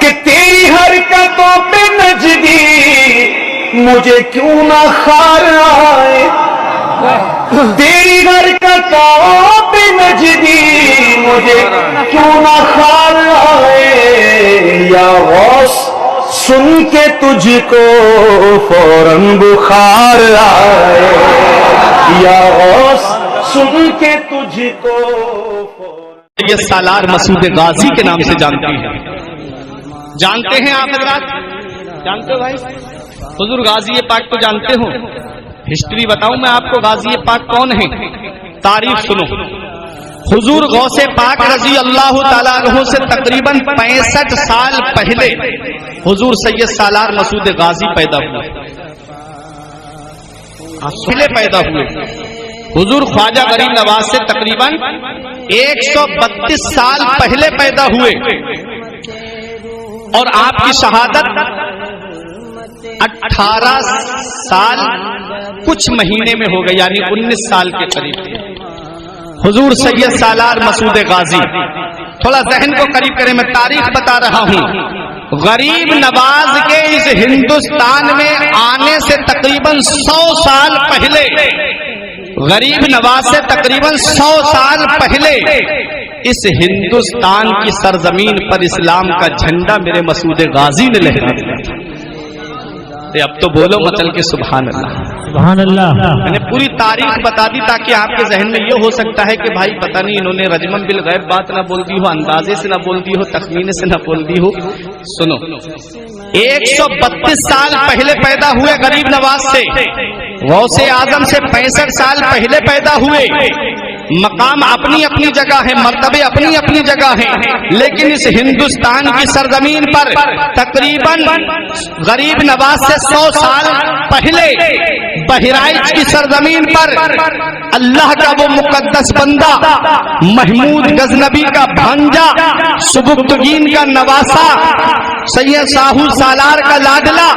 کہ تیری حرکتوں پہ نجدی مجھے کیوں نہ خار آئے، تیری حرکتوں پہ نجدی مجھے کیوں نہ خار آئے، یا غوث سن کے تجھ کو فوراً بخار آئے، یا غوث سن کے تجھ کو فوراً۔ یہ سالار مسعود غازی کے نام سے جانتے ہیں، جانتے ہیں آپ حضرات؟ جانتے ہو بھائی؟ حضور غازی پاک کو جانتے ہو؟ ہسٹری بتاؤں میں آپ کو غازی پاک کون ہے؟ تاریخ سنو۔ حضور غوث پاک رضی اللہ تعالیٰ عنہ سے تقریباً 65 سال پہلے حضور سید سالار مسعود غازی پیدا ہوئے، پہلے پیدا ہوئے۔ حضور خواجہ غریب نواز سے تقریباً 132 سال پہلے پیدا ہوئے، اور آپ کی شہادت 18 سال کچھ مہینے میں ہو گئی، یعنی 19 سال کے قریب تھے حضور سید سالار مسعود غازی۔ تھوڑا ذہن کو قریب کریں، میں تاریخ بتا رہا ہوں۔ غریب نواز کے اس ہندوستان میں آنے سے تقریباً 100 سال پہلے، غریب نواز سے تقریباً 100 سال پہلے اس ہندوستان کی سرزمین پر اسلام کا جھنڈا میرے مسعود غازی نے لہرا دیا تھا۔ اب تو بولو مچل کے سبحان اللہ، سبحان اللہ۔ میں نے پوری تاریخ بتا دی تاکہ آپ کے ذہن میں یہ ہو سکتا ہے کہ بھائی پتہ نہیں انہوں نے رجمن بالغیب بات نہ بول دی ہو، اندازے سے نہ بول دی ہو، تخمینے سے نہ بول دی ہو۔ سنو، 132 سال پہلے پیدا ہوئے غریب نواز سے، غوث اعظم سے 65 سال پہلے پیدا ہوئے۔ مقام اپنی اپنی جگہ ہے، مرتبے اپنی اپنی جگہ ہیں، لیکن اس ہندوستان کی سرزمین پر تقریباً غریب نواز سے 100 سال پہلے بہرائچ کی سرزمین پر اللہ کا وہ مقدس بندہ، محمود غزنبی کا بھانجا، سبکتگین کا نواسا، سید ساہو سالار کا لاڈلا،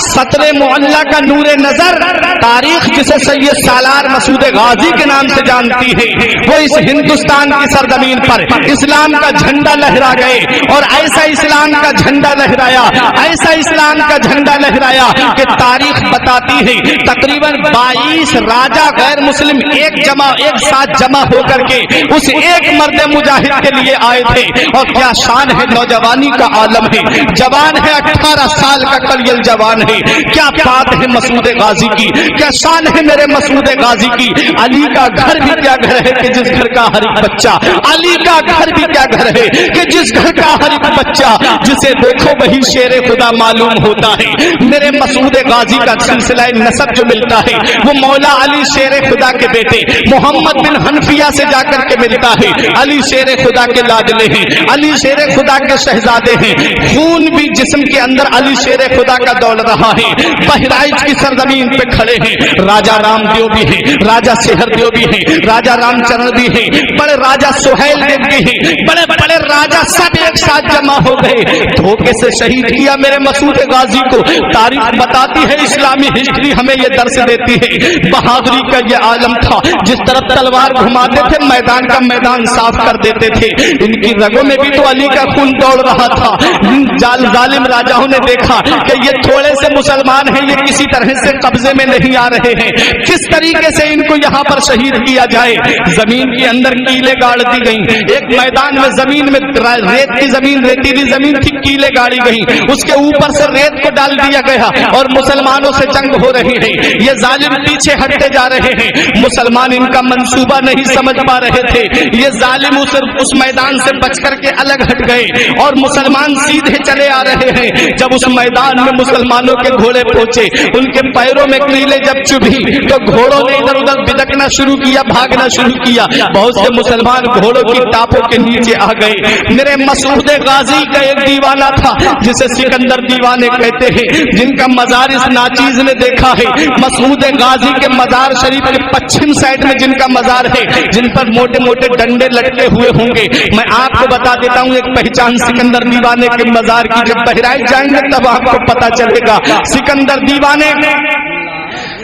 سطر معلیٰ کا نور نظر، تاریخ جسے سید سالار مسعود غازی کے نام سے جانتی ہے، وہ اس ہندوستان کی سرزمین پر اسلام کا جھنڈا لہرا گئے، اور ایسا اسلام کا جھنڈا لہرایا، ایسا اسلام کا جھنڈا لہرایا کہ تاریخ بتاتی ہے تقریباً 22 راجہ غیر مسلم ایک ساتھ جمع ہو کر کے اس ایک مرد مجاہد کے لیے آئے تھے۔ اور کیا شان ہے، نوجوانی کا عالم ہے، جوان ہے، 18 سال کا کلیل جوان ہے۔ کیا بات ہے مسعود غازی کی، کیا شان ہے میرے مسعود غازی کی۔ علی کا گھر بھی کیا گھر ہے کہ جس گھر کا ہر ایک بچہ، علی کا گھر بھی کیا گھر ہے کہ جس گھر کا ہر ایک بچہ جسے دیکھو وہی شیر خدا معلوم ہوتا ہے۔ میرے مسعود غازی کا سلسلہ نسب جو ملتا ہے وہ مولا علی شیر خدا کے بیٹے محمد بن حنفیہ سے جا کر کے ملتا ہے۔ علی شیر خدا کے لاڈلے ہیں، علی شیر خدا کے شہزادے ہیں، خون بھی جسم کے اندر علی شیر خدا کا دوڑ رہا ہے۔ بہرائچ کی سرزمین پہ کھڑے ہیں راجہ رام دیو بھی ہیں، راجہ سہر دیو بھی ہیں، راجہ رام چرن بھی ہیں، بڑے راجہ سہیل دیو بھی ہیں، بڑے بڑے راجہ سب ایک ساتھ جمع ہو گئے، دھوکے سے شہید کیا میرے مسعود غازی کو۔ تاریخ بتاتی ہے، اسلامی ہسٹری ہمیں یہ درس دیتی ہے، بہادری کا یہ عالم تھا، جس طرف تلوار گھماتے تھے میدان کا میدان صاف کر دیتے تھے۔ ان کی رگوں میں بھی تو علی کا خون دوڑ رہا تھا۔ ظالم راجاؤں نے دیکھا کہ یہ تھوڑے سے مسلمان ہیں، یہ کسی طرح سے قبضے میں نہیں آ رہے ہیں، کس طریقے سے ان کو یہاں پر شہید کیا جائے۔ زمین کے اندر کیلیں گاڑ دی گئیں، ایک میدان میں زمین میں ریت کی زمین، ریتیلی زمین تھی، کیلیں گاڑی گئیں، اس کے اوپر سے ریت کو ڈال دیا گیا اور مسلمانوں سے جنگ ہو رہی ہے۔ یہ ظالم پیچھے ہٹتے جا رہے ہیں، مسلمان ان کا منصوبہ نہیں سمجھ پا رہے تھے۔ یہ ظالم اس میدان سے بچ کر کے الگ ہٹ گئے اور مسلمان سیدھے چلے آ رہے ہیں۔ جب اس میدان میں مسلمانوں کے گھوڑے پہنچے، ان کے پیروں میں کیلیں جب چبھی تو گھوڑوں نے ادھر ادھر بھٹکنا شروع کیا، بھاگنا شروع کیا۔ بہت سے مسلمان گھوڑوں کی ٹاپوں کے نیچے آ گئے۔ میرے مسعود غازی کا ایک دیوانہ تھا جسے سکندر دیوانے کہتے ہیں، جن کا مزار اس ناچیز نے دیکھا ہے۔ مسعود غازی کے مزار شریف کے پچھم سائڈ میں جن کا مزار ہے، جن پر موٹے موٹے ڈنڈے لٹکے ہوئے ہوں گے، میں آپ کو بتا دیتا ہوں ایک پہچان سکندر دیوانے کے مزار کی۔ جب بہرائچ جائیں گے تب آپ کو پتا چلے گا۔ سکندر دیوانے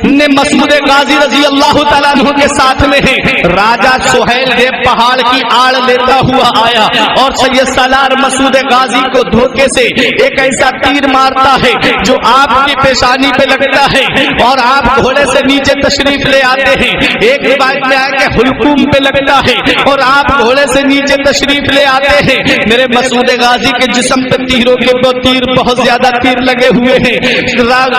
نے مسعود غازی رضی اللہ تعالیٰ عنہ کے ساتھ میں ہے. راجہ سہیل دیو پہاڑ کی آڑ لیتا ہوا آیا اور سید سالار مسعود غازی کو دھوکے سے ایک ایسا تیر مارتا ہے جو آپ کی پیشانی پہ لگتا ہے اور آپ گھوڑے سے نیچے تشریف لے آتے ہیں. ایک روایت میں آیا کہ حلقوم پہ لگتا ہے اور آپ گھوڑے سے نیچے تشریف لے آتے ہیں. میرے مسعود غازی کے جسم پہ تیروں کے تیر بہت زیادہ تیر لگے ہوئے ہیں.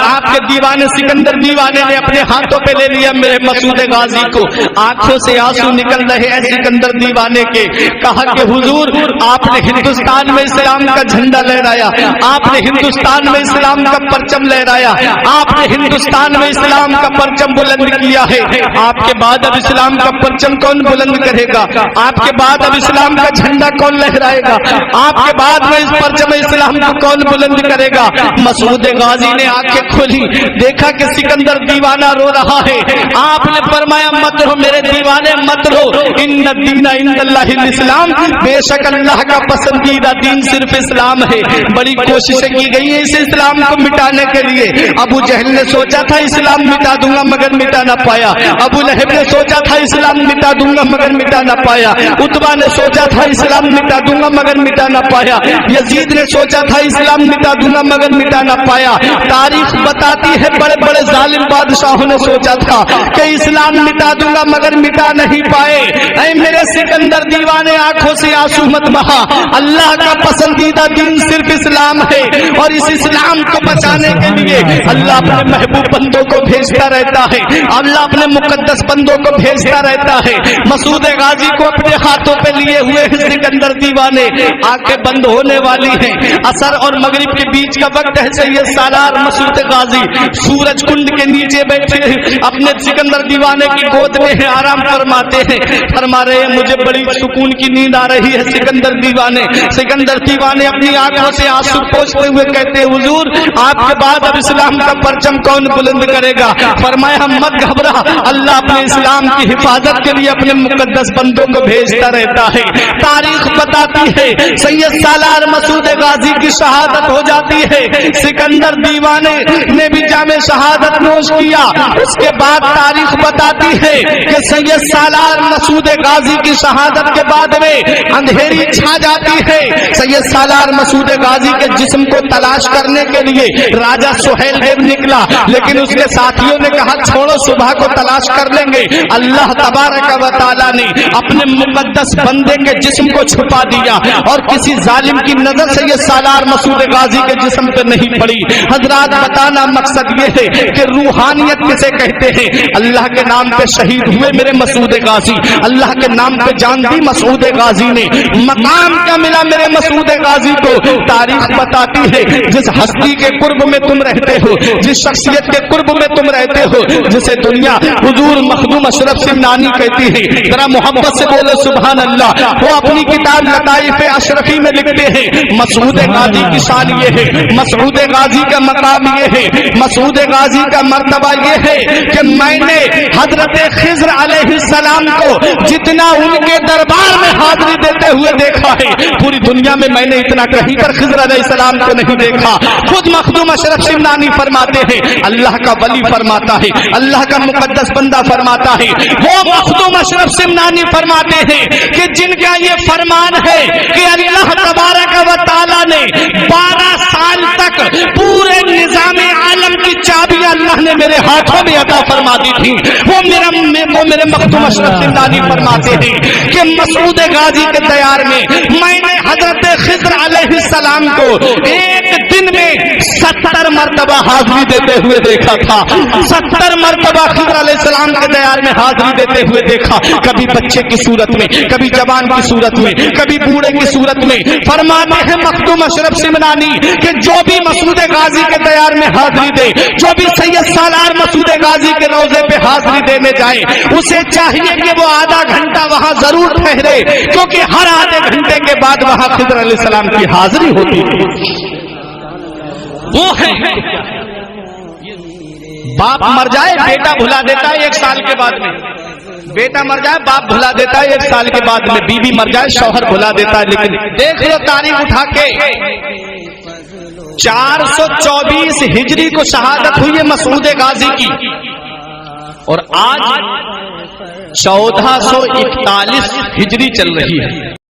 آپ کے دیوانے سکندر دیوانے نے اپنے ہاتھوں پہ لے لیا میرے مسعود غازی کو. آنکھوں سے آنسو نکل رہے ہیں سکندر دیوانے کے. کہا کہ حضور آپ نے ہندوستان میں اسلام کا جھنڈا لہرایا, آپ نے ہندوستان میں اسلام کا پرچم لہرایا, آپ نے ہندوستان میں اسلام کا پرچم بلند کیا ہے. آپ کے بعد اب اسلام کا پرچم کون بلند کرے گا؟ آپ کے بعد اب اسلام کا جھنڈا کون لہرائے گا؟ آپ کے بعد میں اس پرچم اسلام کو کون بلند کرے گا؟ مسعود غازی نے آنکھیں کھولی, دیکھا کہ سکندر دیوانہ رو رہا ہے. آپ نے فرمایا مت رو میرے دیوانے مت رو, ان الدین عند اللہ الاسلام, بے شک اللہ کا پسندیدہ دین صرف اسلام ہے. بڑی کوششیں کی گئی ہیں اس اسلام کو مٹانے کے لیے. ابو جہل نے سوچا تھا اسلام مٹا دوں گا مگر مٹا نہ پایا. ابو لہب نے سوچا تھا اسلام مٹا دوں گا مگر مٹا نہ پایا. عتبہ نے سوچا تھا اسلام مٹا دوں گا مگر مٹا نہ پایا. یزید نے سوچا تھا اسلام مٹا دوں گا مگر مٹا نہ پایا. تاریخ بتاتی ہے بڑے بڑے ظالم بادشاہوں نے سوچا تھا کہ اسلام مٹا دوں گا مگر مٹا نہیں پائے. اے میرے سکندر دیوانے آنکھوں سے آنسو مت بہا. اللہ کا پسندیدہ دین صرف اسلام ہے اور اس اسلام کو بچانے کے لیے اللہ اپنے محبوب بندوں کو بھیجتا رہتا ہے. اللہ اپنے مقدس بندوں کو بھیجتا رہتا ہے. مسعود غازی کو اپنے ہاتھوں پہ لیے ہوئے سکندر دیوانے. آنکھیں بند ہونے والی ہیں, عصر اور مغرب کے بیچ کا وقت ہے. سید سالار مسعود غازی سورج کنڈ کے نیچے بیٹھے اپنے سکندر دیوانے کی گود میں آرام فرماتے ہیں. فرما رہے ہیں مجھے بڑی سکون کی نیند آ رہی ہے. سکندر دیوانے اپنی آنکھوں سے آنسو پوچھتے ہوئے کہتے ہیں حضور آپ کے بعد اب اسلام کا پرچم کون بلند کرے گا؟ فرمایا مت گھبرا, اللہ اپنے اسلام کی حفاظت کے لیے اپنے مقدس بندوں کو بھیجتا رہتا ہے. تاریخ بتاتی ہے سید سالار مسعود غازی کی شہادت ہو جاتی ہے. سکندر دیوانے نے بھی جام شہادت نوش کیا. اس کے بعد تاریخ بتاتی ہے کہ سید سالار مسعود غازی کی شہادت کے بعد میں اندھیری چھا جاتی ہے. سید سالار مسعود غازی کے جسم کو تلاش کرنے کے لیے راجہ سہیل دیو نکلا, لیکن اس کے ساتھیوں نے کہا چھوڑو صبح کو تلاش کر لیں گے. اللہ تبارک و تعالیٰ نے اپنے مقدس بندے کے جسم کو چھپا دیا اور کسی ظالم کی نظر سے یہ سالار مسعود غازی کے جسم پہ نہیں پڑی. حضرات بتانا مقصد یہ ہے کہ روحانیت کسے کہتے ہیں. اللہ کے نام پہ شہید ہوئے میرے مسعود غازی, اللہ کے نام پہ جان دی مسعود غازی نے. مقام کیا ملا میرے مسعود غازی کو؟ تاریخ بتاتی ہے جس ہستی کے قرب میں تم رہتے ہو, جس شخصیت کے قرب میں تم رہتے ہو, جسے دنیا حضور مخدوم اشرف سمنانی کہتی ہے, ذرا محبت سے بولے سبحان اللہ. وہ اپنی کتاب لطائف اشرفی میں لکھتے ہیں مسعود غازی کی شان یہ ہے, مسعود غازی کا مقام یہ ہے, مسعود غازی کا مرتبہ یہ ہے کہ میں نے حضرت خضر علیہ السلام کو جتنا ان کے دربار میں حاضری دیتے ہوئے دیکھا ہے پوری دنیا میں میں نے اتنا کہیں پر خضر علیہ السلام کو نہیں دیکھا. خود مخدوم اشرف سمنانی فرماتے ہیں, اللہ کا ولی فرماتا ہے, اللہ کا مقدس بندہ فرماتا ہے, وہ مخدوم اشرف سمنانی فرماتے ہیں کہ جن کا یہ فرمان ہے کہ اللہ تبارک و تعالیٰ نے 12 سال تک پورے نظام عالم کی چابیاں اللہ نے میرے ہاتھوں میں عطا فرما دی تھی, وہ میرے مخدوم اشرف سمنانی فرماتے ہیں کہ مسعود غازی کے دیار میں میں نے حضرت خضر علیہ السلام کو ایک دن میں 70 مرتبہ حاضری دیتے ہوئے دیکھا تھا. 70 مرتبہ خضر علیہ السلام کے دیار میں حاضری دیتے ہوئے دیکھا, کبھی بچے کی صورت میں, کبھی جوان کی صورت میں, کبھی بوڑھے کی صورت میں. فرماتے ہیں مخدوم اشرف سمنانی کہ جو بھی مسعود غازی کے دیار میں حاضری دے, جو بھی سید سالار مسعود غازی کے روزے پہ حاضری دینے جائے, اسے چاہیے کہ وہ آدھا گھنٹہ وہاں ضرور ٹھہرے, کیونکہ ہر آدھے گھنٹے کے بعد وہاں خضر علیہ السلام کی حاضری ہوتی ہے. وہ ہے باپ مر جائے بیٹا بھلا دیتا ہے 1 سال کے بعد میں, بیٹا مر جائے باپ بھلا دیتا ہے 1 سال کے بعد میں, بیوی مر جائے شوہر بھلا دیتا ہے. لیکن دیکھ لو تاریخ اٹھا کے 424 ہجری کو شہادت ہوئی ہے مسعود غازی کی. اور آج 1441 ہجری چل رہی ہے.